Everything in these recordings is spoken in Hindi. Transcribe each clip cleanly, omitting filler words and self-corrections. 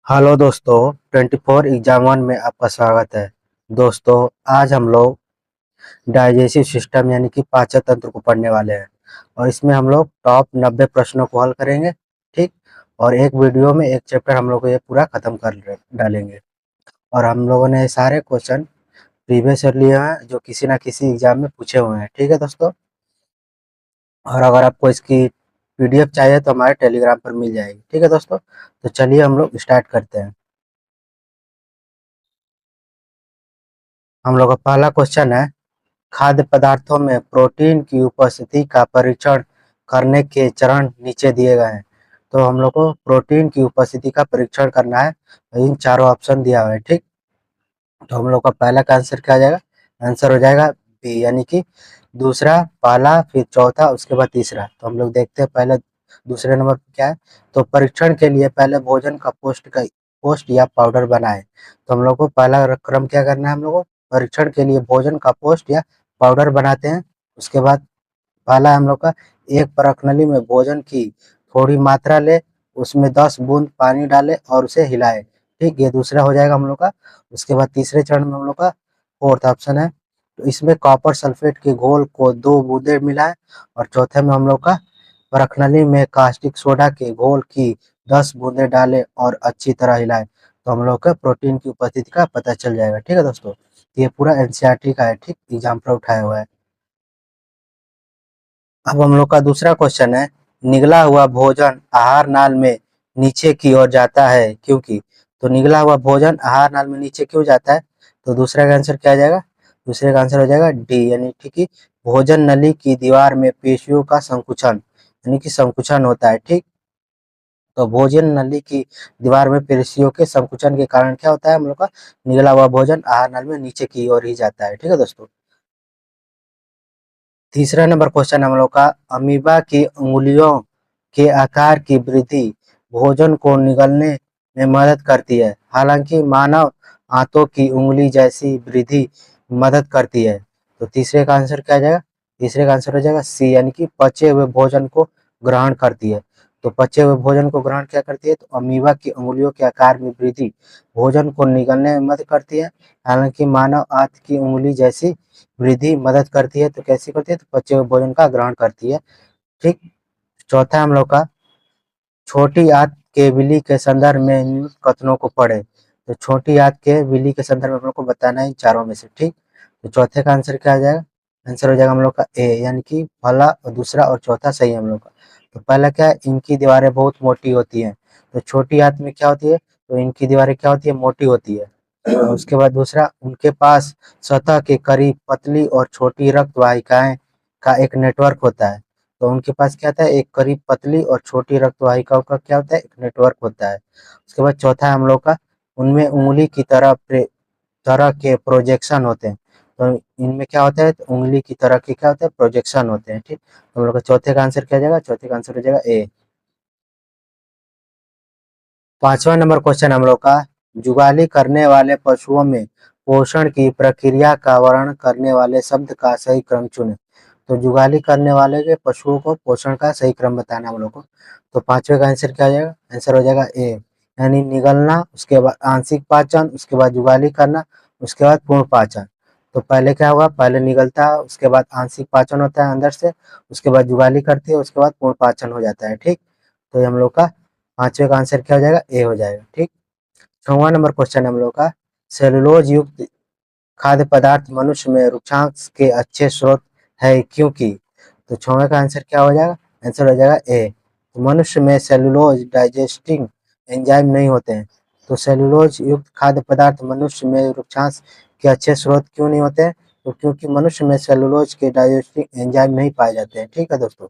हेलो दोस्तों, 24 एग्जाम वन में आपका स्वागत है। दोस्तों, आज हम लोग डाइजेस्टिव सिस्टम यानी कि पाचन तंत्र को पढ़ने वाले हैं और इसमें हम लोग टॉप 90 प्रश्नों को हल करेंगे। ठीक। और एक वीडियो में एक चैप्टर हम लोग को ये पूरा खत्म कर डालेंगे। और हम लोगों ने ये सारे क्वेश्चन प्रीवियस ईयर लिए हैं जो किसी ना किसी एग्जाम में पूछे हुए हैं। ठीक है दोस्तों। और अगर आपको इसकी पीडीएफ चाहिए तो हमारे टेलीग्राम पर मिल जाएगी। ठीक है दोस्तों। तो चलिए हम लोग स्टार्ट करते हैं। हम लोग का पहला क्वेश्चन है, खाद्य पदार्थों में प्रोटीन की उपस्थिति का परीक्षण करने के चरण नीचे दिए गए हैं। तो हम लोग को प्रोटीन की उपस्थिति का परीक्षण करना है। इन चारों ऑप्शन दिया हुआ है। ठीक। तो हम लोग का पहला का आंसर क्या आ जाएगा? आंसर हो जाएगा बी, यानी कि दूसरा पहला, फिर चौथा, उसके बाद तीसरा। तो हम लोग देखते हैं पहले दूसरे नंबर पर क्या है। तो परीक्षण के लिए पहले भोजन का पोस्ट या पाउडर बनाए। तो हम लोग को पहला क्रम क्या करना है? हम लोग को परीक्षण के लिए भोजन का पोस्ट या पाउडर बनाते हैं। उसके बाद पहला हम लोग का, एक परखनली में भोजन की थोड़ी मात्रा ले, उसमें 10 बूंद पानी डाले और उसे हिलाए। ठीक, ये दूसरा हो जाएगा हम लोग का। उसके बाद तीसरे चरण में हम लोग का फोर्थ ऑप्शन है, तो इसमें कॉपर सल्फेट के घोल को 2 बूंदे मिलाएं। और चौथे में हम लोग का, परखनली में कास्टिक सोडा के घोल की 10 बूंदे डालें और अच्छी तरह हिलाएं। तो हम लोग का प्रोटीन की उपस्थिति का पता चल जाएगा। ठीक है दोस्तों। ये पूरा एनसीईआरटी का है। ठीक, एग्जाम पर उठाया हुआ है। अब हम लोग का दूसरा क्वेश्चन है, निगला हुआ भोजन आहार नाल में नीचे की ओर जाता है क्योंकि। तो निगला हुआ भोजन आहार नाल में नीचे क्यों जाता है? तो दूसरा का आंसर क्या आ जाएगा? दूसरे का आंसर हो जाएगा डी, यानी ठीक कि भोजन नली की दीवार में पेशियों का संकुचन, यानी कि संकुचन होता है। ठीक। तो भोजन नली की दीवार में पेशियों के संकुचन के कारण क्या होता है? हम लोग का निगला हुआ भोजन आहार नाल में नीचे की ओर ही जाता है। ठीक है दोस्तों। तीसरा नंबर क्वेश्चन हम लोग का, अमीबा की उंगलियों के आकार की वृद्धि भोजन को निगलने में मदद करती है, हालांकि मानव आंतों की उंगली जैसी वृद्धि मदद करती है। तो तीसरे का आंसर क्या आ जाएगा? तीसरे का आंसर हो जाएगा सी, यानी कि पचे हुए भोजन को ग्रहण करती है। तो पचे हुए भोजन को ग्रहण क्या करती है? तो अमीबा की उंगलियों के आकार में वृद्धि भोजन को निगलने में मदद करती है, हालांकि मानव आंत की उंगली जैसी वृद्धि मदद करती है। तो कैसे करती है? तो पचे हुए भोजन का ग्रहण करती है। ठीक। चौथा हम लोग का, छोटी आंत के विली के संदर्भ में निम्न कथनों को पढ़े। तो छोटी आंत के विली के संदर्भ में हम लोग को बताना है इन चारों में से। ठीक। तो चौथे का आंसर क्या आ जाएगा? आंसर हो जाएगा हम लोग का ए, यानी कि पहला और दूसरा और चौथा सही है हम लोग का। तो पहला क्या है? इनकी दीवारें बहुत मोटी होती हैं। तो छोटी आंत में क्या होती है? तो इनकी दीवारें क्या होती है? मोटी होती है। और उसके बाद दूसरा, उनके पास सतह के करीब पतली और छोटी रक्त वाहिकाएं का एक नेटवर्क होता है। तो उनके पास क्या होता है? एक करीब पतली और छोटी रक्त वाहिकाओं का क्या होता है? एक नेटवर्क होता है। उसके बाद चौथा है हम लोग का, उनमें उंगली की तरह के प्रोजेक्शन होते हैं। तो इनमें क्या होता है? तो उंगली की तरह के क्या होते हैं? प्रोजेक्शन होते हैं। ठीक। तो हम लोग का चौथे का आंसर क्या हो जाएगा? चौथे का आंसर हो जाएगा ए। पांचवा नंबर क्वेश्चन हम लोग का, जुगाली करने वाले पशुओं में पोषण की प्रक्रिया का वर्णन करने वाले शब्द का सही क्रम चुनें। तो जुगाली करने वाले के पशुओं को पोषण का सही क्रम बताना हम लोग को। तो पांचवे का आंसर क्या हो जाएगा? आंसर हो जाएगा ए, यानी निगलना, उसके बाद आंशिक पाचन, उसके बाद जुगाली करना, उसके बाद पूर्ण पाचन। तो पहले क्या होगा? पहले निगलता है, उसके बाद आंशिक पाचन होता है अंदर से, उसके बाद जुगाली करती है, उसके बाद पूर्ण पाचन हो जाता है। ठीक। तो ये हम लोग का पांचवे का आंसर क्या हो जाएगा? ए हो जाएगा। ठीक। छठवां नंबर क्वेश्चन हम लोग का, सेलुलोज युक्त खाद्य पदार्थ मनुष्य में रुक्षांश के अच्छे स्रोत है क्योंकि। तो छठवें का आंसर क्या हो जाएगा? आंसर हो जाएगा ए। तो मनुष्य में सेलुलोज डाइजेस्टिंग एंजाइम नहीं होते हैं। तो सेलुलोज युक्त खाद्य पदार्थ मनुष्य में रुक्षांश के अच्छे स्रोत क्यों नहीं होते हैं? तो क्योंकि मनुष्य में सेलुलोज के डाइजेस्टिंग एंजाइम नहीं पाए जाते हैं। ठीक है दोस्तों।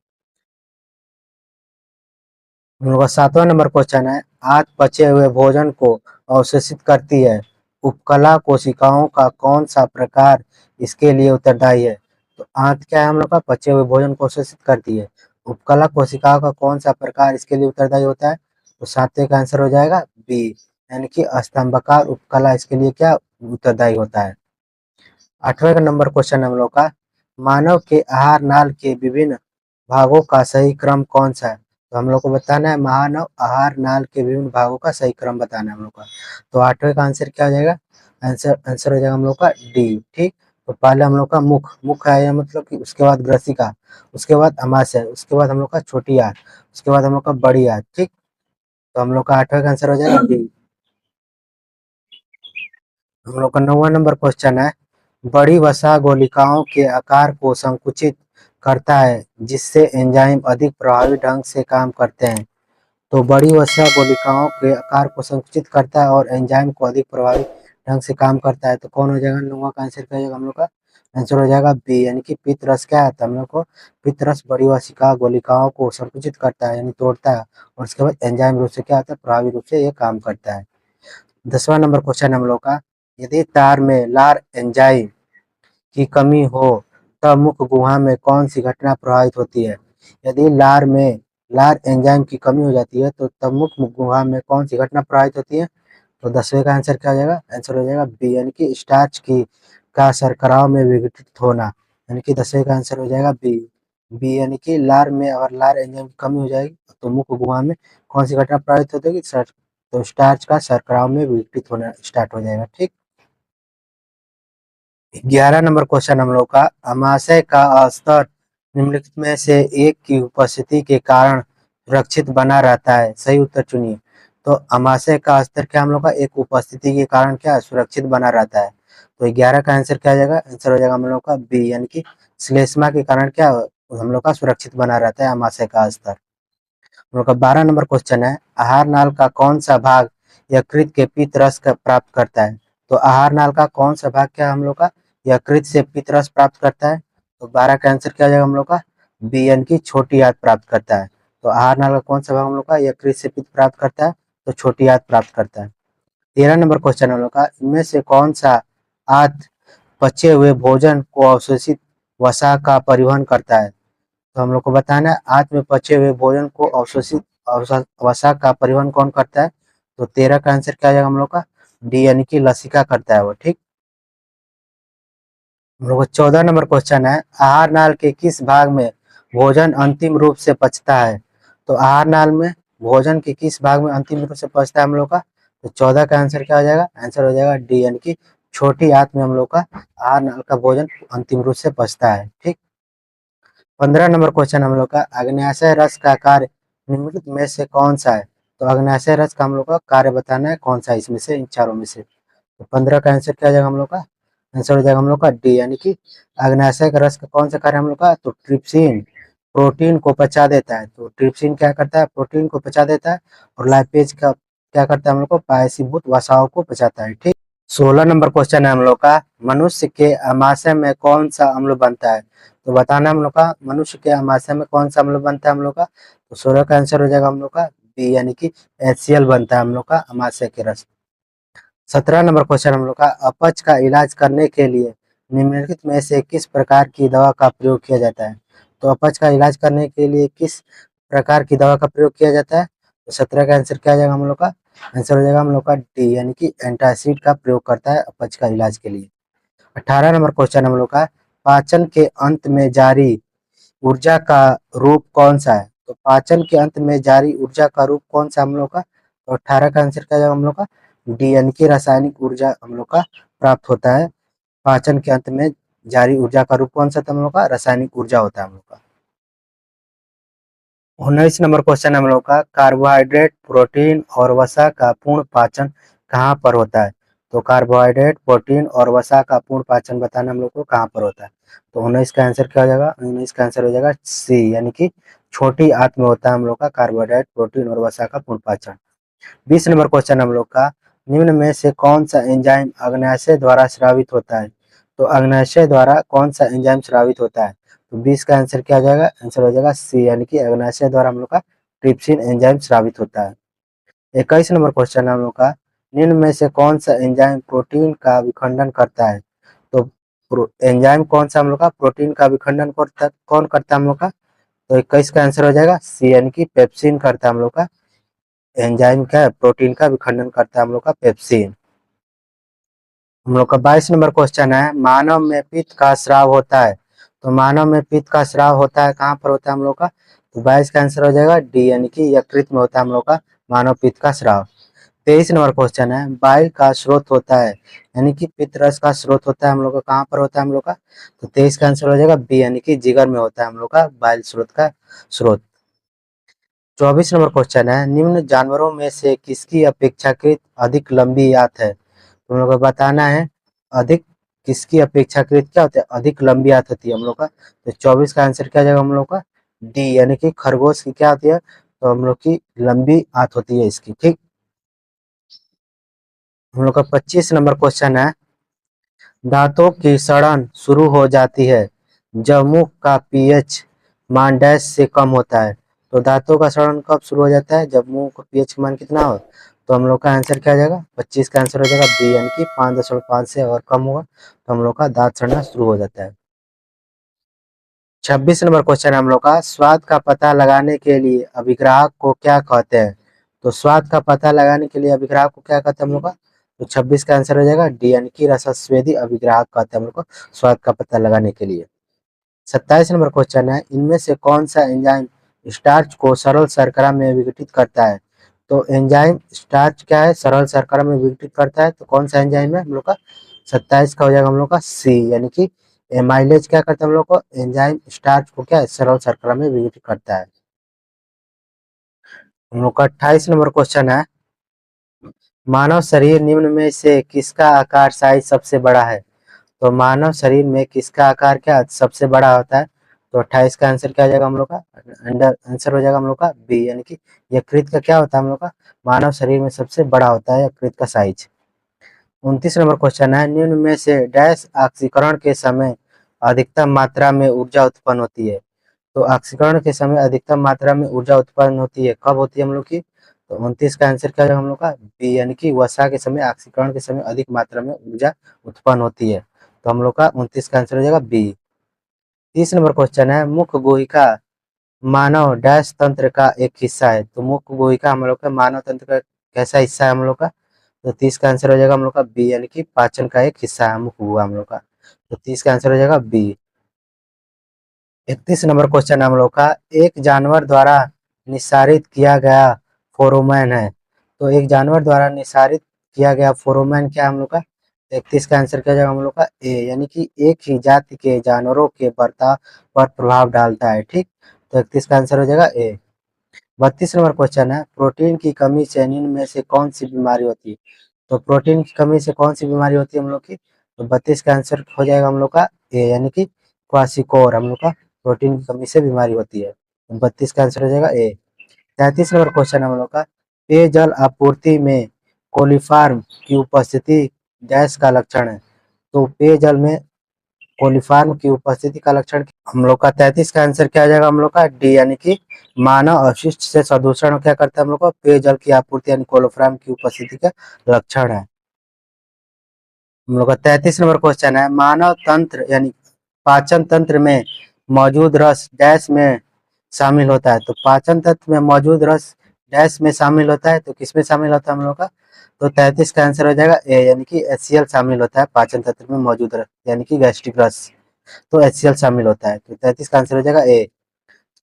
हम लोग का सातवां नंबर क्वेश्चन है, आंत पचे हुए भोजन को अवशोषित करती है, उपकला कोशिकाओं का कौन सा प्रकार इसके लिए उत्तरदायी है? तो आंत क्या है? हम लोग का पचे हुए भोजन को अवशोषित करती है। उपकला कोशिकाओं का कौन सा प्रकार इसके लिए उत्तरदायी होता है? तो सातवें का आंसर हो जाएगा बी, यानी कि स्तंभकार उपकला इसके लिए क्या उत्तरदायी होता है। आठवें का नंबर क्वेश्चन हम लोग का, मानव के आहार नाल के विभिन्न भागों का सही क्रम कौन सा है? तो हम लोग को बताना है महानव आहार नाल के विभिन्न भागों का सही क्रम बताना है हम लोग का। तो 8वें का आंसर क्या हो जाएगा? आंसर हो जाएगा हम लोग का डी। ठीक, तो पहले हम लोग का मुख मुख आया, मतलब कि उसके बाद ग्रसिका, उसके बाद अमाशय, उसके बाद हम लोग का छोटी आंत, उसके बाद हम लोग का बड़ी आंत। ठीक, तो हम लोग का 8वें का आंसर हो जाएगा डी। हम लोग का 9वां नंबर क्वेश्चन है, बड़ी वसा गोलिकाओं के आकार को संकुचित करता है जिससे एंजाइम अधिक प्रभावी ढंग से काम करते हैं। तो बड़ी वसा कोशिकाओं के आकार को संकुचित करता है और एंजाइम को अधिक प्रभावी ढंग से काम करता है। तो कौन हो जाएगा? नौवां का आंसर क्या हो जाएगा? हम लोग का आंसर हो जाएगा बी, यानी कि पित्त रस। क्या आता है हम लोग को? पित्त रस बड़ी वसिका गोलिकाओं को संकुचित करता है, यानी तोड़ता है, और उसके बाद एंजाइम रूप से क्या आता है? प्रभावी रूप से ये काम करता है। 10वां नंबर क्वेश्चन हम लोग का, यदि तार में लार एंजाइम की कमी हो तब मुख गुहा में कौन सी घटना प्रभावित होती है? यदि लार एंजाइम की कमी हो जाती है तो तब मुख गुहा में कौन सी घटना प्रभावित होती है? तो 10वें का आंसर क्या हो जाएगा? आंसर हो जाएगा बी, यानी कि स्टार्च की का शर्कराओं में विघटित होना, यानी कि 10वें का आंसर हो जाएगा बी। बी यानी कि लार में अगर लार एंजाइम की कमी हो जाएगी तो मुख गुहा में कौन सी घटना प्रभावित होती है? तो स्टार्च का शर्कराओं में विघटित होना स्टार्ट हो जाएगा। ठीक, 11 नंबर क्वेश्चन हम लोग का, अमाशय का स्तर निम्नलिखित में से एक की उपस्थिति के कारण सुरक्षित बना रहता है, सही उत्तर चुनिए। तो अमाशय का स्तर क्या हम लोग का? एक उपस्थिति के कारण क्या सुरक्षित बना रहता है। तो 11 का आंसर क्या आ जाएगा? आंसर हो जाएगा हम लोग का बी, यानी कि श्लेष्मा के कारण क्या हम लोग का सुरक्षित बना रहता है अमाशय का स्तर। हम लोग का 12 नंबर क्वेश्चन है, आहार नाल का कौन सा भाग यकृत के पित्त रस का प्राप्त करता है? तो आहार नाल का कौन सा भाग क्या हम लोग का यकृत से पित्त रस प्राप्त करता है? तो 12 का आंसर क्या हो जाएगा हम लोग का? बी, यानी कि छोटी आंत प्राप्त करता है। तो आहार नाल का कौन सा भाग हम लोग का यकृत से पित्त प्राप्त करता है? तो छोटी आंत प्राप्त करता है। 13 नंबर क्वेश्चन हम लोग का, इनमें से कौन सा आंत पचे हुए भोजन को अवशोषित वसा का परिवहन करता है? तो हम लोग को बताना है आंत में पचे हुए भोजन को अवशोषित वसा का परिवहन कौन करता है? तो 13 का आंसर क्या आ जाएगा हम लोग का? डी, यानी कि लसिका करता है वो। ठीक, हम लोग का 14 नंबर क्वेश्चन है, आहार नाल के किस भाग में भोजन अंतिम रूप से पचता है? तो आहार नाल में भोजन के किस भाग में अंतिम रूप से पचता है हम लोग का? तो 14 का आंसर क्या हो जाएगा? आंसर हो जाएगा डी, यानी कि छोटी आंत में हम लोग का आहार नाल का भोजन अंतिम रूप से पचता है। ठीक, 15 नंबर क्वेश्चन हम लोग का, अग्न्याशय रस का कार्य निम्नलिखित में से कौन सा है? तो अग्न्याशय रस का हम लोग का कार्य बताना है कौन सा है इसमें से, इन चारों में से। तो 15 का आंसर क्या हो जाएगा हम लोग का? आंसर हो जाएगा हम लोग का डी, यानी कि अग्न्याशय का रस का कौन सा कार्य हम लोग का? तो ट्रिप्सिन प्रोटीन को पचा देता है। तो ट्रिप्सिन क्या करता है? प्रोटीन को पचा देता है। और लाइपेज का क्या करता है हम लोग को? पायसीभूत वसाओं को पचाता है। ठीक, 16 नंबर क्वेश्चन है हम लोग का, मनुष्य के आमाशय में कौन सा अम्ल बनता है? तो बताना हम लोग का मनुष्य के आमाशय में कौन सा अम्ल बनता है हम लोग का? तो 16 का आंसर हो जाएगा हम लोग का बी, यानी कि HCl बनता है हम लोग का आमाशय के रस। 17 नंबर क्वेश्चन हम लोग का, अपच का इलाज करने के लिए निम्नलिखित में से किस प्रकार की दवा का प्रयोग किया जाता है? तो अपच का इलाज करने के लिए किस प्रकार की दवा का प्रयोग किया जाता है? तो 17 का आंसर क्या आ जाएगा हम लोग का? आंसर हो जाएगा हम लोग का डी, यानी कि एंटासिड का प्रयोग करता है अपच का इलाज के लिए। 18 नंबर क्वेश्चन हम लोग का, पाचन के अंत में जारी ऊर्जा का रूप कौन सा है? तो पाचन के अंत में जारी ऊर्जा का रूप कौन सा हम लोग का? तो 18 का आंसर क्या जाएगा हम लोग का? डी, यानी कि रासायनिक ऊर्जा हम लोग का प्राप्त होता है। पाचन के अंत में जारी ऊर्जा का रूप कौन सा था हम लोग का? रासायनिक ऊर्जा होता है हम लोग का। 19 नंबर क्वेश्चन हम लोग का, कार्बोहाइड्रेट प्रोटीन और वसा का पूर्ण पाचन कहाँ पर होता है? तो कार्बोहाइड्रेट प्रोटीन और वसा का पूर्ण पाचन बताना हम लोग को कहाँ पर होता है? तो 19 का आंसर क्या हो जाएगा? 19 का आंसर हो जाएगा सी, यानी कि छोटी आंत में होता है हम लोग का कार्बोहाइड्रेट प्रोटीन और वसा का पूर्ण पाचन। 20 नंबर क्वेश्चन हम लोग का, निम्न में से कौन सा एंजाइम अग्न्याशय द्वारा स्रावित होता है? तो अग्न्याशय द्वारा कौन सा एंजाइम स्रावित होता है? तो 20 का आंसर क्या आ जाएगा? आंसर हो जाएगा सी, यानी कि अग्न्याशय द्वारा हम लोग का ट्रिप्सिन एंजाइम स्रावित होता है। 21 नंबर क्वेश्चन हम लोग का, निम्न में से कौन सा एंजाइम प्रोटीन का विखंडन करता है? तो एंजाइम कौन सा हम लोग का प्रोटीन का विखंडन कौन करता है हम लोग का? तो 21 का आंसर हो जाएगा सी, यानी कि पेप्सिन करता है हम लोग का एंजाइम, क्या है? प्रोटीन का विखंडन करता है हम लोग का पेप्सिन। हम लोग का 22 नंबर क्वेश्चन है, मानव में पित्त का स्राव होता है। तो मानव में पित्त का स्राव होता है कहाँ पर होता है हम लोग का? तो 22 का आंसर हो जाएगा डी, यानी कि यकृत में होता है हम लोग का मानव पित्त का स्राव। 23 नंबर क्वेश्चन है, बाइल का स्रोत होता है, यानी कि पित्त रस का स्रोत होता है हम लोग का, कहाँ पर होता है हम लोग का? तो 23 का आंसर हो जाएगा बी, यानी कि जिगर में होता है हम लोग का बाइल स्रोत का स्रोत। 24 नंबर क्वेश्चन है, निम्न जानवरों में से किसकी अपेक्षाकृत अधिक लंबी आंत है? तुम लोग को बताना है अधिक किसकी अपेक्षाकृत क्या होता है, अधिक लंबी आंत होती है हम लोग का। तो 24 का आंसर क्या आ जाएगा हम लोग का? डी, यानी कि खरगोश की क्या होती है? तो हम लोग की लंबी आंत होती है इसकी, ठीक। हम लोग का 25 नंबर क्वेश्चन है, दांतों की सड़न शुरू हो जाती है जब मुख का पीएच मान डैश से कम होता है। तो दांतों का सड़न कब शुरू हो जाता है? जब मुंह का पीएच मान कितना हो? तो हम लोग का आंसर क्या आ जाएगा? 25 का आंसर हो जाएगा बी, यानी कि 5.5 से अगर कम होगा तो हम लोग का दांत सड़ना शुरू हो जाता है। 26 नंबर क्वेश्चन है हम लोग का, स्वाद का पता लगाने के लिए अभिग्राहक को क्या कहते हैं? तो स्वाद का पता लगाने के लिए अभिग्राहक को क्या कहते हैं हम लोग का? तो 26 का आंसर हो जाएगा डी, यानी कि रसस्वेदी अभिग्राहक कहते हैं हम लोग को स्वाद का पता लगाने के लिए। 27 नंबर क्वेश्चन है, इनमें से कौन सा एंजाइम स्टार्च को सरल शर्करा में विघटित करता है? तो एंजाइम स्टार्च क्या है, सरल शर्करा में विघटित करता है, तो कौन सा एंजाइम है हम लोग का? 27 का हो जाएगा हम लोग का सी, यानी कि एमाइलेज क्या करता है हम लोग को? एंजाइम स्टार्च को क्या है, सरल शर्करा में विघटित करता है। हम लोग का 28 नंबर क्वेश्चन है, मानव शरीर निम्न में से किसका आकार साइज सबसे बड़ा है? तो मानव शरीर में किसका आकार क्या सबसे बड़ा होता है? तो 28 का आंसर क्या हो जाएगा हम लोग का? अंडर आंसर हो जाएगा हम लोग का बी, यानी कि यकृत का क्या होता है हम लोग का? मानव शरीर में सबसे बड़ा होता है यकृत का साइज। 29 नंबर क्वेश्चन है, निम्न में से डैश ऑक्सीकरण के समय अधिकतम मात्रा में ऊर्जा उत्पन्न होती है? तो ऑक्सीकरण के समय अधिकतम मात्रा में ऊर्जा उत्पन्न होती है, कब होती है हम लोग की? तो 29 का आंसर क्या हो जाएगा हम लोग का? बी, यानी कि वसा के समय, ऑक्सीकरण के समय अधिक मात्रा में ऊर्जा उत्पन्न होती है। तो हम लोग का 29 का आंसर हो जाएगा बी। 30 नंबर क्वेश्चन है, मुख्य गुहिका मानव डैश तंत्र का एक हिस्सा है। तो मुख्य गुहिका हम लोग का मानव तंत्र का कैसा हिस्सा है हम लोग का? तो 30 का आंसर हो जाएगा हम लोग का बी, यानी कि पाचन का एक हिस्सा है मुख्य गुहा हम लोग का। तो 30 का आंसर हो जाएगा बी। 31 नंबर क्वेश्चन हम लोग का, एक जानवर द्वारा निस्सारित किया गया फोरोमोन है। तो एक जानवर द्वारा निस्सारित किया गया फोरोमोन क्या हम लोग का? 31 का आंसर क्या जाएगा हम लोग का? ए, यानी कि एक ही जाति के जानवरों के बर्ताव पर प्रभाव डालता है, ठीक। तो 31 का आंसर हो जाएगा ए। 32 नंबर क्वेश्चन है, प्रोटीन की कमी से निम्न में से कौन सी बीमारी होती है? तो प्रोटीन की कमी से कौन सी बीमारी होती है हम लोग की? तो 32 का आंसर हो जाएगा हम लोग का ए, यानी कि क्वाशिकोर हम लोग का प्रोटीन की कमी से बीमारी होती है। 32 का आंसर हो जाएगा ए। 33 नंबर क्वेश्चन हम लोग का, पेयजल आपूर्ति में कोलिफॉर्म की उपस्थिति गैस का लक्षण है। तो पेयजल में कोलिफॉर्म की उपस्थिति का लक्षण हम लोग का 33 का आंसर क्या आ जाएगा हम लोग का डी, यानी कि मानव अवशिष्ट से प्रदूषण क्या करता है हम लोग को? पेयजल की आपूर्ति यानी कोलिफॉर्म की उपस्थिति का लक्षण है। हम लोग का 33 नंबर क्वेश्चन है, मानव तंत्र यानी पाचन तंत्र में मौजूद रस डैश में शामिल होता है। तो पाचन तंत्र में मौजूद रस डैश में शामिल होता है, तो किसमें शामिल होता है हम लोग का? तो 33 का आंसर हो जाएगा ए, यानी कि HCl शामिल होता है पाचन तंत्र में मौजूद रस, यानी कि गैस्ट्रिक रस। तो HCl शामिल होता है, तो 33 का आंसर हो जाएगा ए।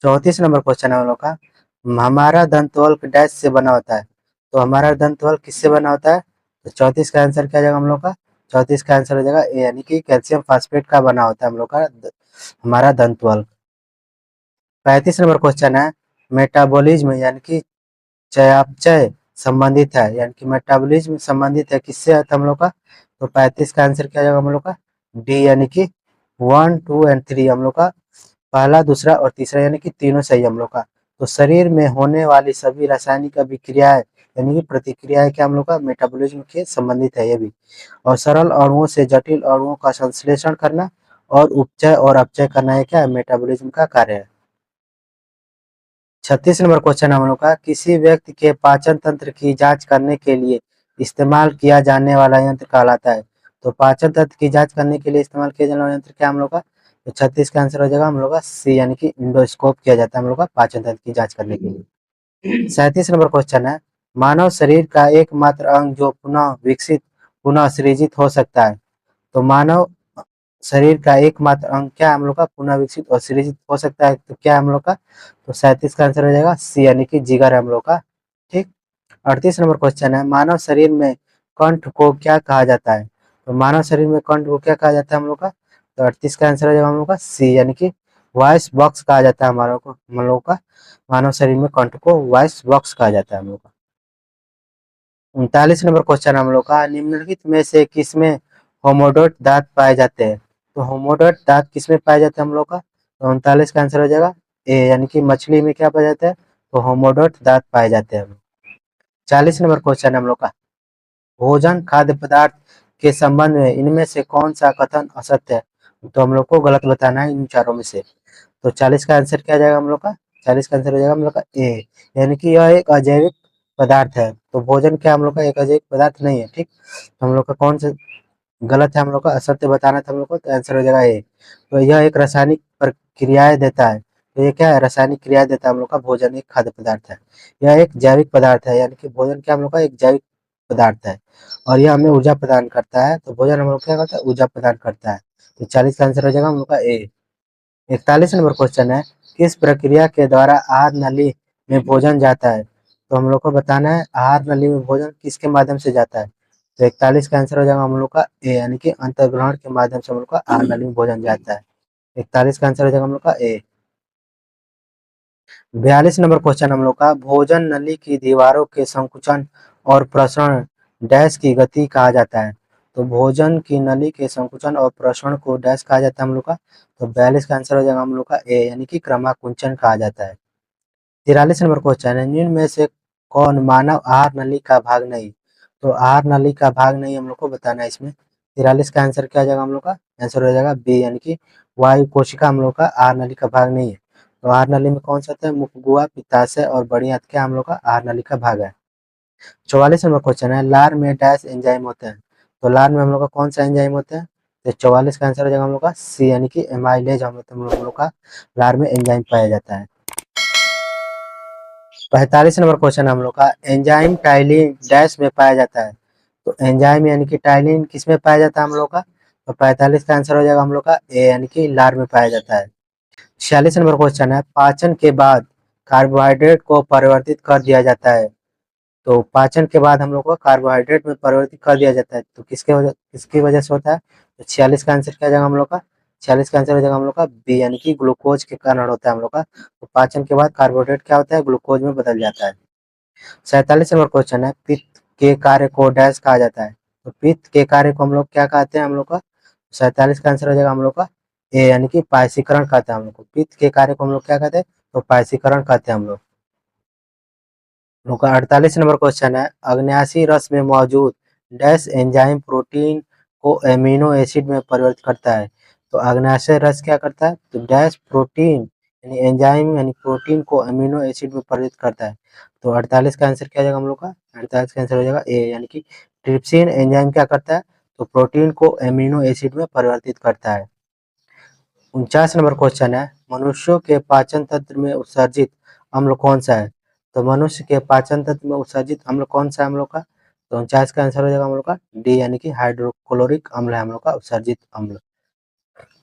34 नंबर क्वेश्चन है हम लोग का, हमारा दंतवल्क डैश से बना होता है। तो हमारा दंतवल्क किससे बना होता है? तो 34 का आंसर क्या आ जाएगा हम लोग का? 34 का आंसर हो जाएगा ए, यानी कि कैल्शियम फास्फेट का बना होता है हम लोग का हमारा दंतवल्क। 35 नंबर क्वेश्चन है, मेटाबॉलिज्म यानी कि चयापचय संबंधित है, यानी कि मेटाबॉलिज्म संबंधित है किससे है हम लोग का? तो 35 का आंसर क्या आ जाएगा हम लोग का? डी, यानी कि 1, 2 एंड 3 हम लोग का पहला, दूसरा और तीसरा, यानी कि तीनों सही हम लोग का। तो शरीर में होने वाली सभी रासायनिक अभिक्रियाएं यानी कि प्रतिक्रियाएं क्या हम लोग का मेटाबॉलिज्म के संबंधित है ये भी। और सरल अणुओं से जटिल अणुओं का संश्लेषण करना और उपचय और अपचय करना है क्या मेटाबॉलिज्म का कार्य है। 36 नंबर क्वेश्चन हम लोग का, किसी व्यक्ति के पाचन तंत्र की जांच करने के लिए इस्तेमाल किया जाने वाला यंत्र कहलाता है। तो पाचन तंत्र की जांच करने के लिए इस्तेमाल किया जाने वाला यंत्र क्या हम लोग का? तो 36 का आंसर हो जाएगा हम लोग का सी, यानी कि इंडोस्कोप किया जाता है हम लोग का पाचन तंत्र की जांच करने के लिए। 37 नंबर क्वेश्चन है, मानव शरीर का एकमात्र अंग जो पुनः विकसित पुनः सृजित हो सकता है। तो मानव शरीर का एकमात्र अंग क्या है हम लोग का, पुनः विकसित और सृजित हो सकता है, तो क्या है हम लोग का, तो 37 का आंसर हो जाएगा सी, यानी कि जिगर है हम लोग का। ठीक। 38 नंबर क्वेश्चन है, मानव शरीर में कंठ को क्या कहा जाता है? तो मानव शरीर में कंठ को क्या कहा जाता है हम लोग का, तो 38 का आंसर हो जाएगा हम लोग का सी, यानी कि वॉइस बॉक्स कहा जाता है हमारे को, हम लोग का मानव शरीर में कंठ को वॉइस बॉक्स कहा जाता है हम लोग का। 39 नंबर क्वेश्चन हम लोग का, निम्नलिखित में से किसमें होमोडोट दांत पाए जाते हैं? तो होमोडोट दांत किसमें पाए जाते हैं हम लोग का, तो 39 का आंसर हो जाएगा ए, यानी कि मछली में क्या पाया जाता है, तो होमोडोट दांत पाए जाते हैं। 40 नंबर क्वेश्चन हम लोग का, भोजन खाद्य पदार्थ के संबंध में इनमें से कौन सा कथन असत्य है? तो हम लोग को गलत बताना है इन चारों में से। तो 40 का आंसर क्या जाएगा हम लोग का, 40 का आंसर हो जाएगा हम लोग का ए, यानी कि यह एक अजैविक पदार्थ है। तो भोजन क्या हम लोग का एक अजैविक पदार्थ नहीं है। ठीक। तो हम लोग का कौन सा गलत है, हम लोग का असत्य बताना था हम लोग को, तो आंसर हो जाएगा ए। तो यह एक रासायनिक प्रक्रियाएं देता है। तो ये क्या है, रासायनिक क्रिया देता है हम लोग का, भोजन एक खाद्य पदार्थ है। यह एक जैविक पदार्थ है, यानी कि भोजन क्या हम लोग का एक जैविक पदार्थ है, और यह हमें ऊर्जा प्रदान करता है। तो भोजन हम लोग क्या करता है, ऊर्जा प्रदान करता है। तो 40 का आंसर हो जाएगा हम लोग का ए। 41 नंबर क्वेश्चन है, किस प्रक्रिया के द्वारा आहार नली में भोजन जाता है? तो हम लोग को बताना है आहार नली में भोजन किसके माध्यम से जाता है। तो 41 का आंसर हो जाएगा हम लोग का ए, यानी कि अंतर्ग्रहण के माध्यम से हम लोग का आहार नली में भोजन जाता है। 41 का आंसर हो जाएगा हम लोग का ए। 42 नंबर क्वेश्चन हम लोग का, भोजन नली की दीवारों के संकुचन और प्रसरण डैश की गति कहा जाता है? तो भोजन की नली के संकुचन और प्रसरण को डैश कहा जाता है हम लोग का, तो 42 का आंसर हो जाएगा हम लोग का ए, यानी कि क्रमाकुंचन कहा जाता है। 43 नंबर क्वेश्चन है, निम्न में से कौन मानव आहार नली का भाग नहीं? तो आहार नली का भाग नहीं हम लोग को बताना है इसमें। 43 का आंसर क्या हो जाएगा हम लोग का, आंसर हो जाएगा बी, यानी कि वायु कोशिका हम लोग का आहार नली का भाग नहीं है। तो आहार नली में कौन सा होता है, मुखगुआ, पित्ताशय और बड़ी आंत क्या हम लोग का आहार नली का भाग है। 44 नंबर क्वेश्चन है, लार में डैश एंजाइम होते हैं? तो लार में हम लोग का कौन सा एंजाइम होता है? तो 44 का आंसर हो जाएगा हम लोग का सी, यानी कि एमाइलेज हम लोग का लार में एंजाइम पाया जाता है। 45 नंबर क्वेश्चन हम लोग का, एंजाइम टाइलिन डैश में पाया जाता है? तो एंजाइम यानी कि टाइलिन किस में पाया जाता है हम लोग का, तो 45 का आंसर हो जाएगा हम लोग का ए, यानी कि लार में पाया जाता है। 46 नंबर क्वेश्चन है, पाचन के बाद कार्बोहाइड्रेट को परिवर्तित कर दिया जाता है? तो पाचन के बाद हम लोग को कार्बोहाइड्रेट में परिवर्तित कर दिया जाता है, तो किसकी वजह से होता है? तो 46 का आंसर क्या हो जाएगा हम लोग का, 46 का आंसर हो जाएगा हम लोग का बी, यानी कि ग्लूकोज के कारण होता है हम लोग का। तो पाचन के बाद कार्बोहाइड्रेट क्या होता है, ग्लूकोज में बदल जाता है। 47 नंबर क्वेश्चन है, पित्त के कार्य को डैश कहा जाता है? तो पित्त के कार्य को हम लोग क्या कहते हैं हम लोग का, 47 का आंसर हो जाएगा हम लोग का ए, यानी कि पायसीकरण कहते हैं हम लोग को। पित्त के कार्य को हम लोग क्या कहते हैं, तो पायसीकरण कहते हैं हम लोग का। 48 नंबर क्वेश्चन है, अग्न्याशी रस में मौजूद डैश एंजाइम प्रोटीन को एमिनो एसिड में परिवर्तित करता है? तो अग्न्याशय रस क्या करता है, तो डैश प्रोटीन यानी एंजाइम यानी प्रोटीन को अमीनो एसिड में परिवर्तित करता है। तो 48 का आंसर क्या हो जाएगा हम लोग का, 48 का आंसर हो जाएगा ए, यानी कि ट्रिप्सिन एंजाइम क्या करता है, तो प्रोटीन को एमिनो एसिड में परिवर्तित करता है। 49 नंबर क्वेश्चन है, मनुष्यों के पाचन तंत्र में उत्सर्जित अम्ल कौन सा है? तो मनुष्य के पाचन तंत्र में उत्सर्जित अम्ल कौन सा है हम लोग का, तो 49 का आंसर हो जाएगा हम लोग का डी, यानी कि हाइड्रोक्लोरिक अम्ल है हम लोग का उत्सर्जित अम्ल।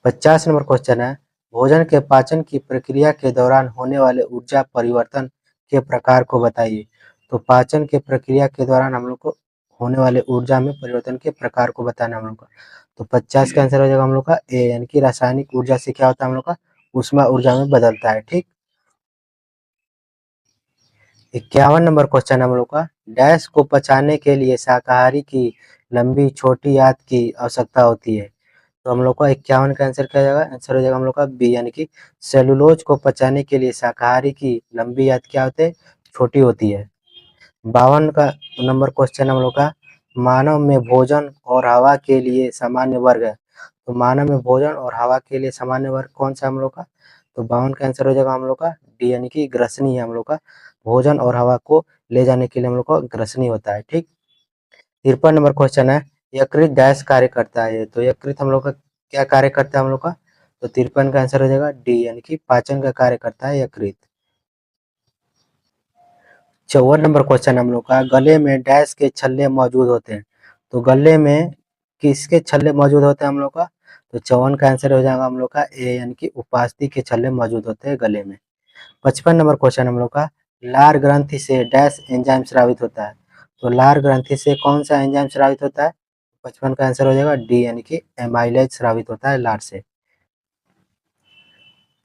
50 नंबर क्वेश्चन है, भोजन के पाचन की प्रक्रिया के दौरान होने वाले ऊर्जा परिवर्तन के प्रकार को बताइए? तो पाचन के प्रक्रिया के दौरान हम लोग को होने वाले ऊर्जा में परिवर्तन के प्रकार को बताना है हम लोग का। तो 50 का आंसर हो जाएगा हम लोग का ए, यानी कि रासायनिक ऊर्जा से क्या होता है हम लोग का, ऊष्मा ऊर्जा में बदलता है। ठीक। 51 नंबर क्वेश्चन हम लोग का, डैश को पचाने के लिए शाकाहारी की लंबी छोटी आंत की आवश्यकता होती है? तो हम लोग का 51 का आंसर क्या हो जाएगा, आंसर हो जाएगा हम लोग का बी, यानी कि सेलुलोज को पचाने के लिए शाकाहारी की लंबी आंत क्या होती है, छोटी होती है। 52 का नंबर क्वेश्चन हम लोग का, मानव में भोजन और हवा के लिए सामान्य वर्ग है? तो मानव में भोजन और हवा के लिए सामान्य वर्ग कौन सा हम लोग का, तो 52 का आंसर हो जाएगा हम लोग का डी, यानी कि ग्रसनी है हम लोग का। भोजन और हवा को ले जाने के लिए हम लोग को ग्रसनी होता है। ठीक। 53 नंबर क्वेश्चन है, यकृत डैश कार्य करता है? तो यकृत हम लोग का क्या कार्य करता है हम लोग का, तो 53 का आंसर हो जाएगा डी, यानी कि पाचन का कार्य करता है यकृत। 54 नंबर क्वेश्चन हम लोग का, गले में डैश के छल्ले मौजूद होते हैं? तो गले में किसके छल्ले मौजूद होते हैं हम लोग का, तो 54 का आंसर हो जाएगा हम लोग का ए, यानी कि उपास्थि के छल्ले मौजूद होते हैं गले में। 55 नंबर क्वेश्चन हम लोग का, लार ग्रंथि से डैश एंजाइम स्रावित होता है। तो लार ग्रंथि से कौन सा एंजाइम स्रावित होता है? 55 का आंसर हो जाएगा डी, यानी कि एमाइलेज स्रावित होता है लार से।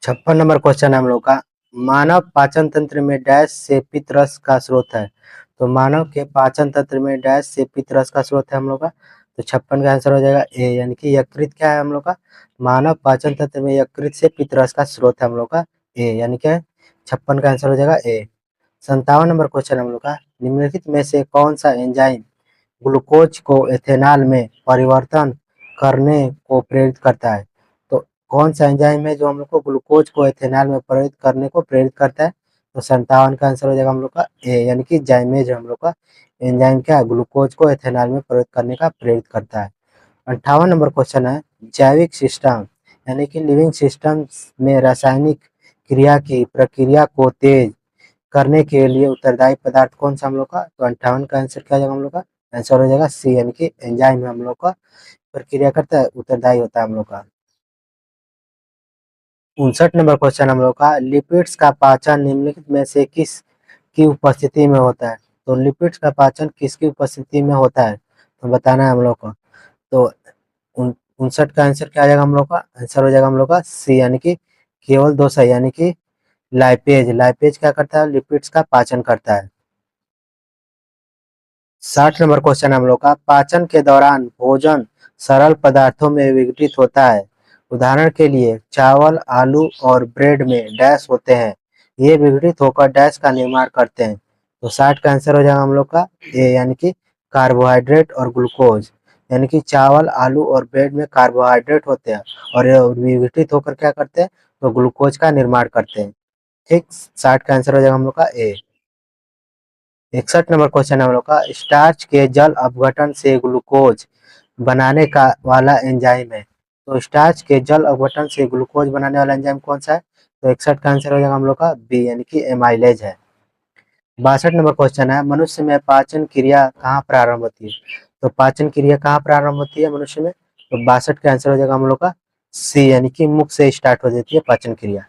56 नंबर क्वेश्चन है हम लोग का, मानव पाचन तंत्र में डैश से पित्त रस का स्रोत है। तो मानव के पाचन तंत्र में डैश से पित्त रस का स्रोत है हम लोग का। तो 56 का आंसर हो जाएगा ए, यानी कि यकृत क्या है हम लोग का? मानव पाचन तंत्र में यकृत से पित्त रस का स्रोत है हम लोग का ए, यानी कि 56 का आंसर हो जाएगा ए। 57 नंबर क्वेश्चन हम लोग का, निम्नलिखित में से कौन सा एंजाइम ग्लूकोज को एथेनॉल में परिवर्तन करने को प्रेरित करता है? तो कौन सा एंजाइम है जो हम लोग को ग्लूकोज को एथेनॉल में परिवर्तित करने को प्रेरित करता है? तो 57 का आंसर हो जाएगा हम लोग का ए, यानी कि जाइमेज हम लोग का एंजाइम क्या है, ग्लूकोज को एथेनॉल में परिवर्तित करने का प्रेरित करता है। 58 नंबर क्वेश्चन है, जैविक सिस्टम यानी कि लिविंग सिस्टम्स में रासायनिक क्रिया की प्रक्रिया को तेज करने के लिए उत्तरदायी पदार्थ कौन सा हम लोग का? तो 58 का आंसर क्या हो जाएगा हम लोग का? आंसर हो जाएगा सी, यानी कि एंजाइम हम लोग का प्रक्रिया करता है, उत्तरदायी होता है हम लोग का। 59 नंबर क्वेश्चन हम लोग का, लिपिड्स का पाचन निम्नलिखित में से किस की उपस्थिति में होता है? तो लिपिड्स का पाचन किसकी उपस्थिति में होता है, तो बताना है हम लोग को। तो 59 का आंसर क्या आ जाएगा हम लोग का? आंसर हो जाएगा हम लोग का सी, यानी कि केवल दो सही, यानी कि लाइपेज। लाइपेज क्या करता है? लिपिड्स का पाचन करता है। 60 नंबर क्वेश्चन हम लोग का, पाचन के दौरान भोजन सरल पदार्थों में विघटित होता है। उदाहरण के लिए चावल, आलू और ब्रेड में डैश होते हैं। ये विघटित होकर डैश का निर्माण करते हैं। तो 60 का आंसर हो जाएगा हम लोग का ए, यानी कि कार्बोहाइड्रेट और ग्लूकोज। यानी कि चावल, आलू और ब्रेड में कार्बोहाइड्रेट होते हैं और ये विघटित होकर क्या करते हैं? तो ग्लूकोज का निर्माण करते हैं। ठीक, 60 का आंसर हो जाएगा हम लोग का ए। 61 नंबर क्वेश्चन है हम लोग का, स्टार्च के जल अपघटन से ग्लूकोज बनाने का वाला एंजाइम है। तो स्टार्च के जल अपघटन से ग्लूकोज बनाने वाला एंजाइम कौन सा है? तो 61 का आंसर हो जाएगा हम लोग का बी, यानी कि एमाइलेज है। 62 नंबर क्वेश्चन है, मनुष्य में पाचन क्रिया कहाँ प्रारंभ होती है? तो पाचन क्रिया कहाँ प्रारंभ होती है मनुष्य में? तो 62 का आंसर हो जाएगा हम लोग का सी, यानी कि मुख से स्टार्ट हो जाती है पाचन क्रिया।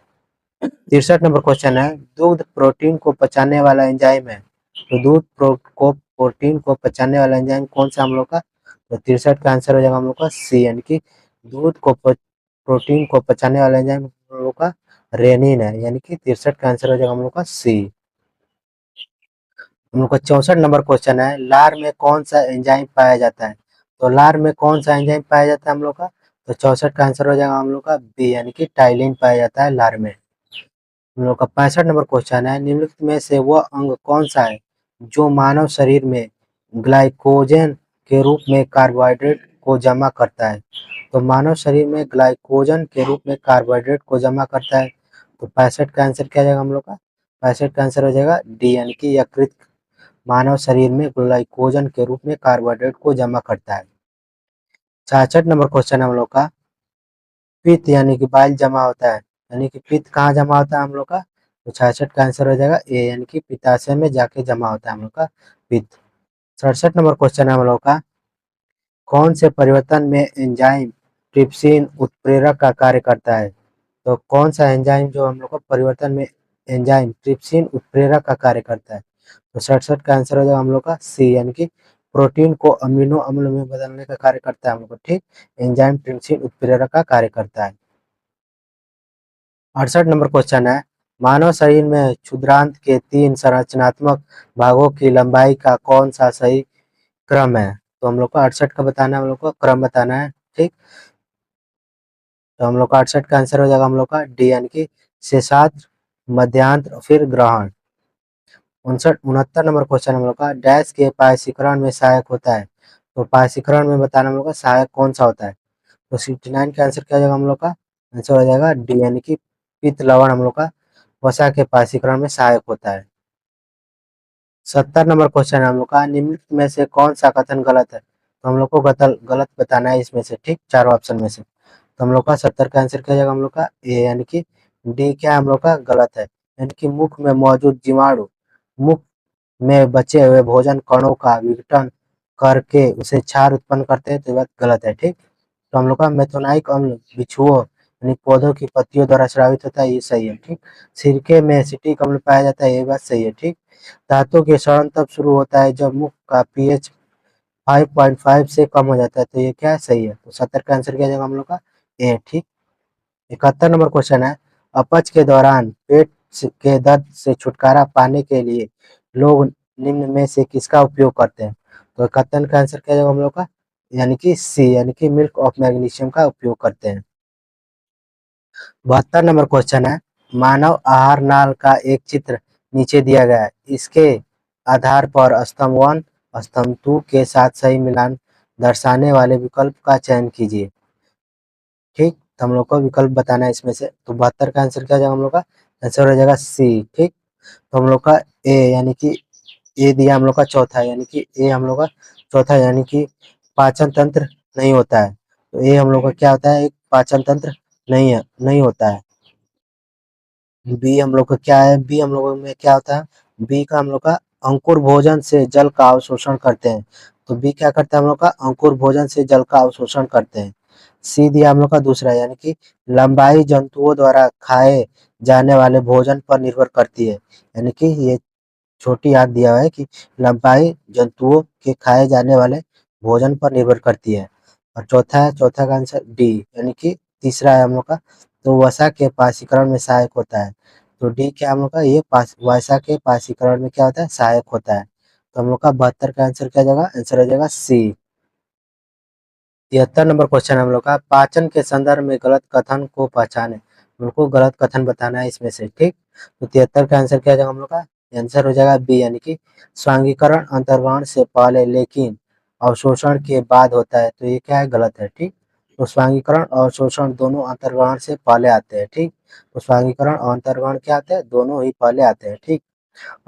63 नंबर क्वेश्चन है, दूध प्रोटीन को पचाने वाला एंजाइम है। तो प्रोटीन को पचाने वाला एंजाइम कौन सा हम लोग का? तो 63 का आंसर हो जाएगा हम लोग का सी, यानी कि प्रोटीन को पचाने वाला एंजाइम हम लोग का रेनिन है, यानी कि 63 का आंसर हो जाएगा हम लोग का सी। हम लोग का 64 नंबर क्वेश्चन है, लार में कौन सा एंजाइम पाया जाता है? तो लार में कौन सा एंजाइम पाया जाता है हम लोग का? तो 64 का आंसर हो जाएगा हम लोग का बी, यानी कि टाइलिन पाया जाता है लार में। हम लोग का 65 नंबर क्वेश्चन है, निम्नलिखित में से वह अंग कौन सा है जो मानव शरीर में ग्लाइकोजन के रूप में कार्बोहाइड्रेट को जमा करता है? तो मानव शरीर में ग्लाइकोजन के रूप में कार्बोहाइड्रेट को जमा करता है। तो 65 का आंसर क्या जाएगा हम लोग का? 65 का आंसर हो जाएगा डी, यानी कि यकृत मानव शरीर में ग्लाइकोजन के रूप में कार्बोहाइड्रेट को जमा करता है। 66 नंबर क्वेश्चन है हम लोग का, पित्त यानी कि बाइल जमा होता है, यानी कि पित्त कहाँ जमा होता है हम लोग का? तो 66 का आंसर हो जाएगा ए, यानी कि पित्ताशय में जाके जमा होता है हम लोग का पित्त। 67 नंबर क्वेश्चन है हम लोग का, कौन से परिवर्तन में एंजाइम ट्रिप्सिन उत्प्रेरक का कार्य करता है? तो कौन सा एंजाइम जो हम लोग को परिवर्तन में एंजाइम ट्रिप्सिन उत्प्रेरक का कार्य करता है? तो 67 का आंसर हो जाएगा हम लोग का सी, यानी कि प्रोटीन को अमीनो अम्ल में बदलने का कार्य करता है हम लोग को। ठीक, एंजाइम ट्रिप्सिन उत्प्रेरक का कार्य करता है। 68 नंबर क्वेश्चन है, मानव शरीर में क्षुद्रांत के 3 संरचनात्मक भागों की लंबाई का कौन सा सही क्रम है? तो हम लोग को 68 का बताना है, हम लोग को क्रम बताना है। ठीक, तो हम लोग का 68 का आंसर हो जाएगा हम लोग का डी, यानी कि शेषात्र, मध्यांत्र फिर ग्रहण। 69 नंबर क्वेश्चन हम लोग का, डैश के पायसीकरण में सहायक होता है। तो पायसीकरण में बताना हम लोग का सहायक कौन सा होता है? तो 69 का आंसर क्या हो जाएगा हम लोग का? आंसर हो जाएगा डी, यानी कि पित्त लवण हम लोग का वसा के पासीकरण में सहायक होता है। 70 नंबर क्वेश्चन है हम लोग का, निम्नलिखित में से कौन सा कथन गलत है? तो हम लोग को गलत बताना है इसमें से। ठीक, चारों ऑप्शन में से। तो हम लोग का 70 का आंसर क्या हो जाएगा हम लोग का ए, यानी कि डी क्या हम लोग का गलत है, यानी कि मुख में मौजूद जीवाणु मुख में बचे हुए भोजन कणों का विघटन करके उसे क्षार उत्पन्न करते हैं, तो ये बात गलत है। ठीक, तो हम लोग का मेथोनाइक अम्ल बिच्छुओं यानी पौधों की पत्तियों द्वारा स्रावित होता है, ये सही है, ठीक। सिरके में एसिटिक अम्ल पाया जाता है, ये बात सही है, ठीक। धातु के क्षरण तब शुरू होता है जब मुख का पीएच 5.5 से कम हो जाता है, तो ये क्या है, सही है। तो 70 का आंसर क्या जाएगा हम लोग का, ए, ठीक। 71 नंबर क्वेश्चन है, अपच के दौरान पेट के दर्द से छुटकारा पाने के लिए लोग निम्न में से किसका उपयोग करते हैं? तो 71 का आंसर क्या जाएगा हम लोग का, यानी कि सी, यानी कि मिल्क ऑफ मैग्नीशियम का उपयोग करते हैं। 72 नंबर क्वेश्चन है, मानव आहार नाल का एक चित्र नीचे दिया गया है, इसके आधार पर स्तंभ 1 स्तंभ 2 के साथ सही मिलान दर्शाने वाले विकल्प का चयन कीजिए, ठीक। तो हम लोग को विकल्प बताना है इसमें से। तो 72 का आंसर क्या हो जाएगा हम लोग का, आंसर हो जाएगा सी, ठीक। तो हम लोग का ए, यानी कि ए दिया हम लोग का चौथा, यानी कि ए हम लोग का चौथा, यानी कि पाचन तंत्र नहीं होता है। तो ए हम लोग का क्या होता है, एक पाचन तंत्र नहीं है, नहीं होता है। बी हम लोग का क्या है, बी हम लोगों में क्या होता है, बी का हम लोग का अंकुर भोजन से जल का अवशोषण करते हैं। तो बी क्या करता है हम लोग का, अंकुर भोजन से जल का अवशोषण करते हैं। सी दिया हम लोग का दूसरा, यानी कि लंबाई जंतुओं द्वारा खाए जाने वाले भोजन पर निर्भर करती है, यानी कि ये छोटी याद दिया हुआ है कि लंबाई जंतुओं के खाए जाने वाले भोजन पर निर्भर करती है। और चौथा है, चौथा का आंसर डी, यानी कि तीसरा है हम लोग का, तो वसा के पाशीकरण में सहायक होता है। तो डी क्या हम लोग का, ये वसा के पाशीकरण में क्या होता है, सहायक होता है। तो हम लोग का 72 का आंसर क्या जाएगा, आंसर हो जाएगा सी। 73 नंबर क्वेश्चन हम लोग का, पाचन के संदर्भ में गलत कथन को पहचाने, उनको गलत कथन बताना है इसमें से, ठीक। तो 73 का आंसर क्या जाएगा हम लोग का, आंसर हो जाएगा बी, यानी कि स्वांगीकरण अंतर्ग्रहण से पहले लेकिन अवशोषण के बाद होता है, तो ये क्या है, गलत है, ठीक। तो स्वांगीकरण और अवशोषण दोनों अंतर्ग्रहण से पहले आते हैं, ठीक। तो स्वांगीकरण और अंतर्ग्रहण क्या आते हैं, दोनों ही पहले आते हैं, ठीक।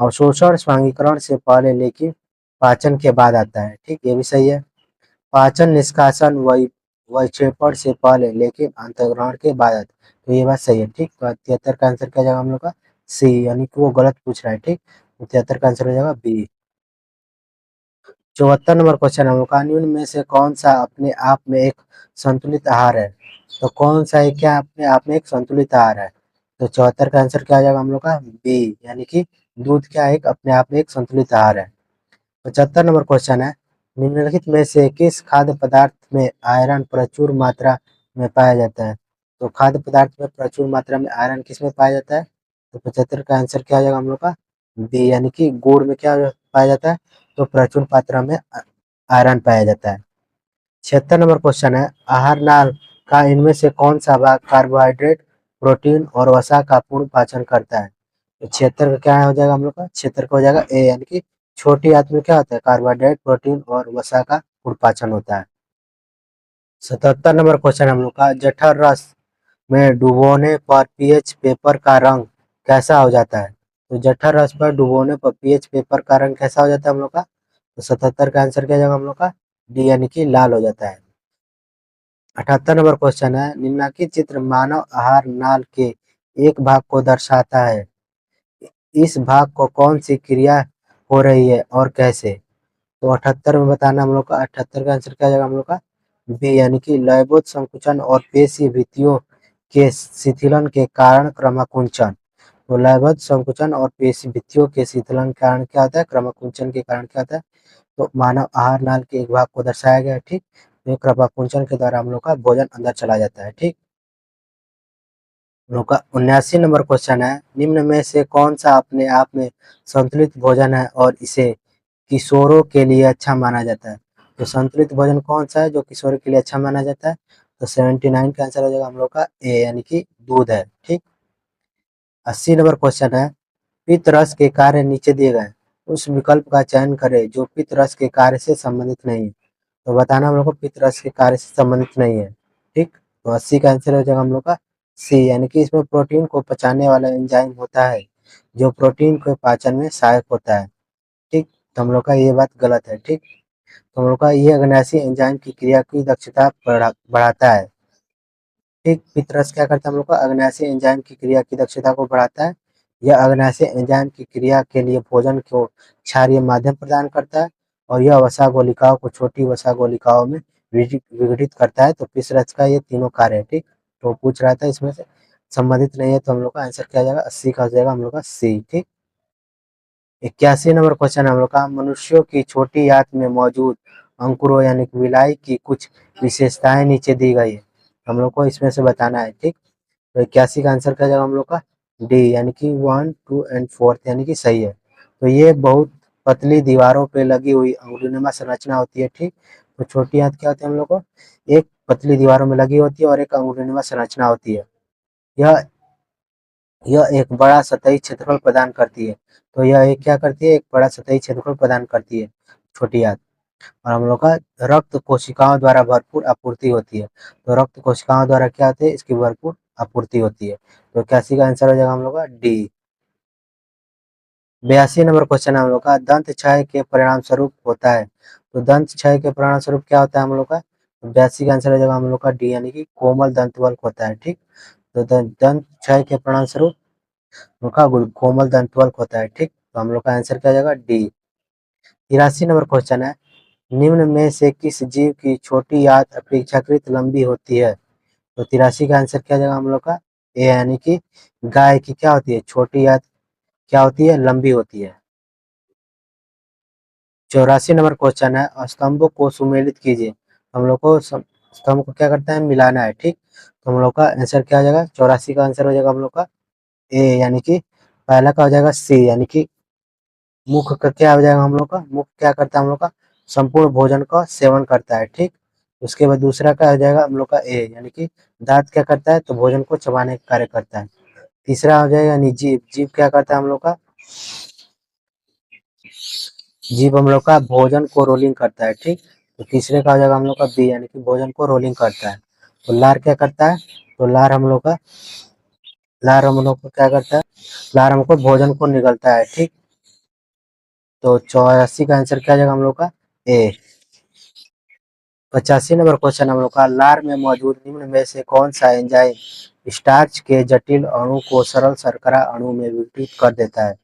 अवशोषण स्वांगीकरण से पहले लेकिन पाचन के बाद आता है, ठीक, ये भी सही है। पाचन निष्कासन वैक्षेपण से पहले लेकिन अंतर्ग्रहण के बाद आता है। तो ये बात सही है, ठीक। तो 73 का आंसर क्या जाएगा हम लोग का, सी, यानी कि वो गलत पूछ रहा है, ठीक। तो 73 का आंसर हो जाएगा बी। 74 नंबर क्वेश्चन हम लोग का, निम्न में से कौन सा अपने आप में एक संतुलित आहार है? तो कौन सा है, क्या अपने आप में एक संतुलित आहार है? तो 74 का आंसर क्या आ जाएगा हम लोग का, बी, यानी कि दूध क्या है, एक अपने आप में एक संतुलित आहार है। 75 नंबर क्वेश्चन है, निम्नलिखित में से किस खाद्य पदार्थ में आयरन प्रचुर मात्रा में पाया जाता है? तो खाद्य पदार्थ में प्रचुर मात्रा में आयरन किस में पाया जाता है? तो 75 का आंसर क्या हो जाएगा हम लोग का, बी, यानी कि गुड़ में क्या पाया जाता है, तो प्रचुर मात्रा में आयरन पाया जाता है। 76 नंबर क्वेश्चन है, आहार नाल का इनमें से कौन सा भाग कार्बोहाइड्रेट, प्रोटीन और वसा का पूर्ण पाचन करता है? तो 76 का क्या हो जाएगा हम लोग का, 76 का हो जाएगा ए, यानी कि छोटी आंत में क्या होता है, कार्बोहाइड्रेट, प्रोटीन और वसा का पूर्ण पाचन होता है। 77 नंबर क्वेश्चन हम लोग का, जठर रस में डुबोने पर पीएच पेपर का रंग कैसा हो जाता है? तो जठर रस पर डुबोने पर पीएच पेपर का रंग कैसा हो जाता है हम लोग का? तो 77 का आंसर क्या जाएगा हम लोग का, डी, यानी कि लाल हो जाता है। 78 नंबर क्वेश्चन है, निम्नलिखित चित्र मानव आहार नाल के एक भाग को दर्शाता है, इस भाग को कौन सी क्रिया हो रही है और कैसे? तो 78 में बताना हम लोग का, 78 का आंसर क्या जाएगा हम लोग का, बी, यानी कि लयबोध संकुचन और पेशी भित्तियों के शिथिलन के कारण क्रमकुंचन। तो लयबद्ध संकुचन और पेशी भित्तियों के शिथिलन के कारण क्या होता है, क्रमकुंचन के कारण क्या होता है, तो मानव आहार नाल के एक भाग को दर्शाया गया है, ठीक। तो क्रमकुंचन के द्वारा हम लोग का भोजन अंदर चला जाता है, ठीक। हम लोग का 79 नंबर क्वेश्चन है, निम्न में से कौन सा अपने आप में संतुलित भोजन है और इसे किशोरों के लिए अच्छा माना जाता है? तो संतुलित भोजन कौन सा है जो किशोरों के लिए अच्छा माना जाता है? तो 79 का आंसर हो जाएगा हम लोग का ए, यानी कि दूध है, ठीक। 80 नंबर क्वेश्चन है, पित्त रस के कार्य नीचे दिए गए उस विकल्प का चयन करें जो पित्त रस के कार्य से संबंधित नहीं है। तो बताना हम लोग को पित्त रस के कार्य से संबंधित नहीं है, ठीक। तो 80 का आंसर हो जाएगा हम लोग का सी, यानी कि इसमें प्रोटीन को पचाने वाला एंजाइम होता है जो प्रोटीन के पाचन में सहायक होता है, ठीक। तो हम लोग का ये बात गलत है, ठीक। तो हम लोग का ये अग्नाशी एंजाइम की क्रिया की दक्षता बढ़ाता है, ठीक। पितरस क्या करता है हम लोग का, अग्नाशय एंजाइम की क्रिया की दक्षता को बढ़ाता है। यह अग्नाशय एंजाइम की क्रिया के लिए भोजन को क्षारीय माध्यम प्रदान करता है और यह वसा गोलिकाओं को छोटी वसा गोलिकाओं में विघटित करता है। तो पित्त का ये तीनों कार्य है। ठीक, तो पूछ रहा था इसमें से संबंधित नहीं है, तो हम लोग का आंसर क्या आ जाएगा, 80 का हो जाएगा हम लोग का सी। ठीक, 81 नंबर क्वेश्चन हम लोग का, मनुष्यों की छोटी आंत में मौजूद अंकुरों यानी कि विलाई की कुछ विशेषताएं नीचे दी गई है, हम लोग को इसमें से बताना है। ठीक, तो 81 का आंसर क्या जाएगा हम लोग का डी, यानी कि 1, 2 एंड 4 यानी कि सही है। तो ये बहुत पतली दीवारों पे लगी हुई अंगुलीनुमा संरचना होती है। ठीक, तो छोटी आंत क्या होती है हम लोग को, एक पतली दीवारों में लगी होती है और एक अंगुलीनुमा संरचना होती है। यह यह एक बड़ा सतही क्षेत्रफल प्रदान करती है। तो यह एक क्या करती है, एक बड़ा सतही क्षेत्रफल प्रदान करती है छोटी आंत। और हम लोग का रक्त कोशिकाओं द्वारा भरपूर आपूर्ति होती है। तो रक्त कोशिकाओं द्वारा क्या होती है, इसकी भरपूर आपूर्ति होती है। तो 81 का आंसर हो जाएगा हम लोग का डी। 82 नंबर क्वेश्चन है हम लोग का, दंत क्षय के परिणाम स्वरूप होता है। तो दंत क्षय के परिणाम स्वरूप क्या होता है हम लोग का, 82 का आंसर हो जाएगा हम लोग का डी, यानी कि कोमल दंत वल्क होता है। ठीक, तो दंत क्षय के परिणाम स्वरूप उनका कोमल दंत वल्क होता है। ठीक, तो हम लोग का आंसर क्या हो जाएगा डी। 83 नंबर क्वेश्चन है, निम्न में से किस जीव की छोटी आंत अपेक्षाकृत लंबी होती है। तो 83 का आंसर क्या हो जाएगा हम लोग का ए, यानी कि गाय की क्या होती है, छोटी आंत क्या होती है, लंबी होती है। 84 नंबर क्वेश्चन है, स्तंभों को सुमेलित कीजिए। हम लोग को स्तंभ को क्या करता है, मिलाना है। ठीक, तो हम लोग का आंसर क्या हो जाएगा, 84 का आंसर हो जाएगा हम लोग का ए, यानी कि पहला का हो जाएगा सी, यानी कि मुख का क्या हो जाएगा हम लोग का, मुख क्या करता है हम लोग का, संपूर्ण भोजन का सेवन करता है। ठीक, उसके बाद दूसरा का हो जाएगा हम लोग का ए, यानी कि दांत क्या करता है, तो भोजन को चबाने का कार्य करता है। तीसरा हो जाएगा यानी जीभ, जीभ क्या करता है हम लोग का, जीभ हम लोग का भोजन को रोलिंग करता है। ठीक, तो तीसरे का हो जाएगा हम लोग का बी, यानी कि भोजन को रोलिंग करता है। तो लार क्या करता है, तो लार हम लोग का, लार हम लोग को क्या करता है, लार हमको भोजन को निगलता है। ठीक, तो 84 का आंसर क्या आ जाएगा हम लोग का ए। 85 नंबर क्वेश्चन हम लोग का, लार में मौजूद निम्न में से कौन सा एंजाइम स्टार्च के जटिल अणु को सरल शर्करा अणु में विघटित कर देता है।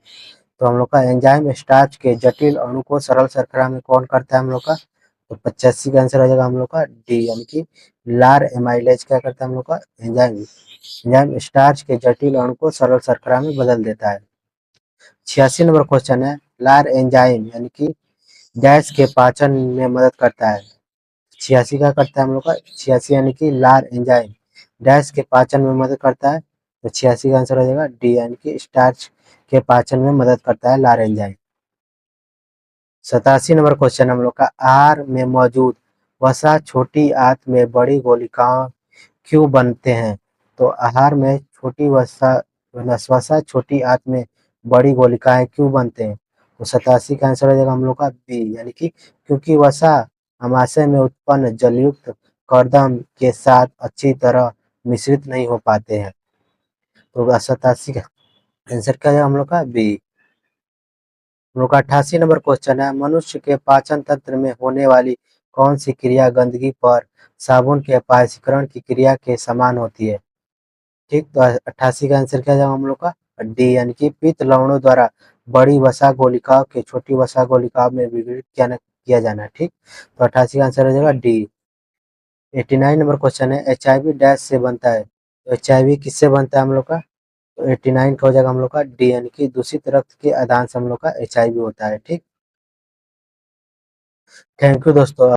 तो हम लोग का एंजाइम स्टार्च के जटिल अणु को सरल शर्करा में कौन करता है हम लोग का, तो 85 का आंसर हो जाएगा हम लोग का डी, यानी कि लार एमाइलेज क्या करता है हम लोग का एंजाइम, एंजाइम स्टार्च के जटिल अणु को सरल शर्करा में बदल देता है। 86 नंबर क्वेश्चन है, लार एंजाइम यानी कि गैस के पाचन में मदद करता है। 86 का करता है हम लोग का, 86 यानी कि लार एंजाइम गैस के पाचन में मदद करता है। तो 86 का आंसर हो जाएगा डी, यानी कि स्टार्च के पाचन में मदद करता है लार एंजाइम। 87 नंबर क्वेश्चन हम लोग का, आहार में मौजूद वसा छोटी आंत में बड़ी गोलिकाओं क्यों बनते हैं। तो आहार में छोटी वसा वसा छोटी आंत में बड़ी गोलिकाएं क्यों बनते हैं। तो 87 का आंसर हो जाएगा हम लोग का बी, यानी कि क्योंकि वसा अमाशय में उत्पन्न जलयुक्त कर्दम के साथ अच्छी तरह मिश्रित नहीं हो पाते हैं। तो 87 का आंसर क्या है हम लोग का बी। हम लोग का 88 नंबर क्वेश्चन है, मनुष्य के पाचन तंत्र में होने वाली कौन सी क्रिया गंदगी पर साबुन के अपॉक्सीकरण की क्रिया के समान होती है। ठीक, तो 88 का आंसर क्या जाएगा हम लोग का डी, यानी कि पित्त लवणों द्वारा बड़ी वसा गोलिकाओं के छोटी वसा गोलिकाओं में विघटित किया जाना। ठीक, तो 88 का आंसर हो जाएगा डी। 89 नंबर क्वेश्चन है, HIV डैश से बनता है। तो HIV किससे बनता है हम लोग का, तो 89 का हो जाएगा हम लोग का डी, यानी कि दूषित रक्त के आदान से हम लोग का HIV होता है। ठीक, थैंक यू दोस्तों।